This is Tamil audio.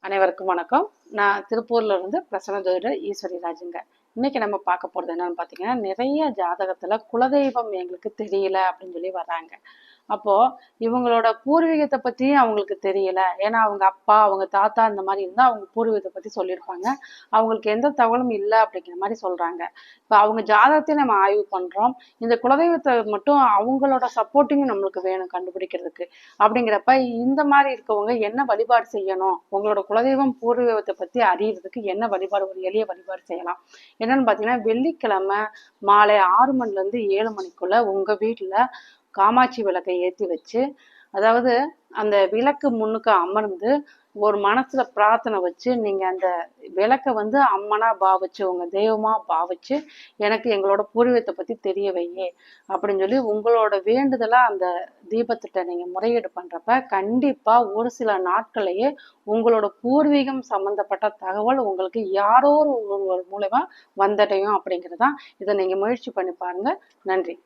அனைவருக்கும் வணக்கம். நான் திருப்பூர்ல இருந்து பிரசன்ன ஜோதிடர் ஈஸ்வரி ராஜுங்க. இன்னைக்கு நம்ம பார்க்க போறது என்னன்னு பார்த்தீங்கன்னா, நிறைய ஜாதகத்துல குலதெய்வம் எங்களுக்கு தெரியல அப்படின்னு சொல்லி வர்றாங்க. அப்போ இவங்களோட பூர்வீகத்தை பத்தி அவங்களுக்கு தெரியல. ஏன்னா அவங்க அப்பா, அவங்க தாத்தா இந்த மாதிரி இருந்தா அவங்க பூர்வீகத்தை பத்தி சொல்லியிருப்பாங்க. அவங்களுக்கு எந்த தகவலும் இல்லை அப்படிங்கிற மாதிரி சொல்றாங்க. இப்போ அவங்க ஜாதகத்தை நம்ம ஆய்வு பண்றோம். இந்த குலதெய்வத்தை மட்டும் அவங்களோட சப்போர்ட்டிங் நம்மளுக்கு வேணும் கண்டுபிடிக்கிறதுக்கு. அப்படிங்கிறப்ப இந்த மாதிரி இருக்கவங்க என்ன வழிபாடு செய்யணும், உங்களோட குலதெய்வம் பூர்வீகத்தை பத்தி அறியறதுக்கு என்ன வழிபாடு, ஒரு எளிய வழிபாடு செய்யலாம் என்னன்னு பாத்தீங்கன்னா, வெள்ளிக்கிழமை மாலை 6 மணில இருந்து 7 மணிக்குள்ள உங்க வீட்டுல காமாட்சி விளக்கை ஏத்தி வச்சு, அதாவது அந்த விளக்கு முன்னுக்கு அமர்ந்து ஒரு மனசுல பிரார்த்தனை வச்சு, நீங்க அந்த விளக்க அம்மனா பாவிச்சு, உங்க தெய்வமா பாவிச்சு, எனக்கு எங்களோட பூர்வீகத்தை பத்தி தெரிய வையே அப்படின்னு சொல்லி உங்களோட வேண்டுதலா அந்த தீபத்திட்ட நீங்க முறையீடு பண்றப்ப கண்டிப்பா ஒரு சில நாட்கள்லயே உங்களோட பூர்வீகம் சம்பந்தப்பட்ட தகவல் உங்களுக்கு யாரோ ஒரு மூலமா வந்தடையும் அப்படிங்கிறதான். இதை நீங்க முயற்சி பண்ணி பாருங்க. நன்றி.